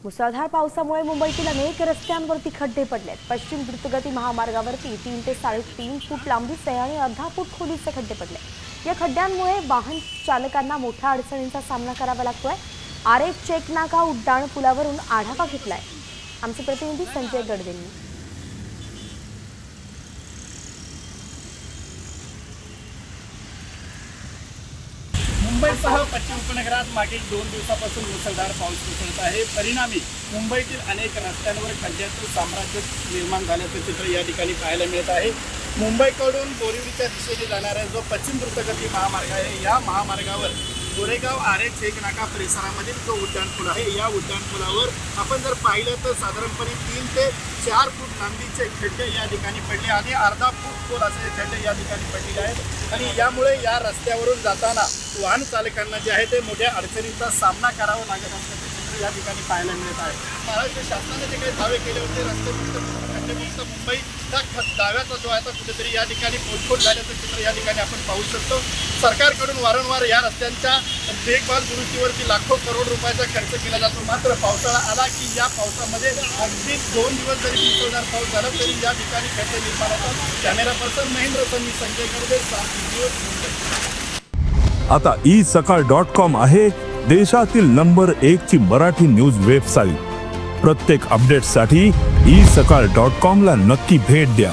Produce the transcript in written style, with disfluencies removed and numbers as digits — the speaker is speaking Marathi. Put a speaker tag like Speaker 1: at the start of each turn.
Speaker 1: मुसळधार पावसामुळे मुंबईतील अनेक रस्त्यांवरती खड्डे पडलेत। पश्चिम द्रुतगती महामार्गावरती 3 ते 3.5 फूट लांबीचे आणि अर्धा फूट खोलीचे खड्डे पडले। या खड्ड्यांमुळे वाहन चालकांना मोठ्या अडचणींचा सामना करावा लागतोय। आरेफ चेक नाका उड्डाण पुलावरून आढावा घेतलाय आमचे प्रतिनिधी संजय गडदेंनी।
Speaker 2: मुंबईसह पश्चिम उपनगरात मागील 2 दिवसापासून मुसळधार पाऊस कोसळत आहे। परिणामी मुंबईतील अनेक रस्त्यांवर खड्ड्याचं साम्राज्य निर्माण झाल्याचं चित्र या ठिकाणी पाहायला मिळत आहे। मुंबईकडून बोरिवलीच्या दिशेने जाणारा जो पश्चिम द्रुतगती महामार्ग आहे, या महामार्गावर गोरेगाव आरेफ चेक नाका परिसरामधील जो उड्डाणपूल आहे, या उड्डाणपुलावर आपण जर पाहिलं तर साधारणपणे 3 ते 4 फूट लांबीचे खड्डे या ठिकाणी पडले आणि अर्धा फूट खोल असे खड्डे या ठिकाणी पडलेले आहेत आणि यामुळे या रस्त्यावरून जाताना वाहन चालकांना जे आहे ते मोठ्या अडचणींचा सामना करावा लागत असल्याचे चित्र या ठिकाणी पाहायला मिळत आहे। महाराष्ट्र शासनाने जे काही दावे केले होते रस्तेमुक्त खड्डेमुक्त मुंबई, त्या दाव्याचा जो आहे तो कुठेतरी या ठिकाणी पोलखोल झाल्याचं चित्र या ठिकाणी आपण पाहू शकतो। सरकारकडून वारंवार या रस्त्यांच्या देखभाल दुरुस्तीवरती लाखो करोड रुपयाचा खर्च केला जातो, मात्र पावसाळा आला की या पावसामध्ये अगदी 2 दिवस जरी मुसळधार पाऊस झाला तरी या ठिकाणी खड्डे निर्माण होतात। कॅमेरा पर्सन महेंद्र सनी, संजय गडदे,
Speaker 3: आता isakal.com आहे देशातील नंबर 1 ची मराठी न्यूज वेबसाईट। प्रत्येक अपडेटसाठी isakal.com ला नक्की भेट द्या।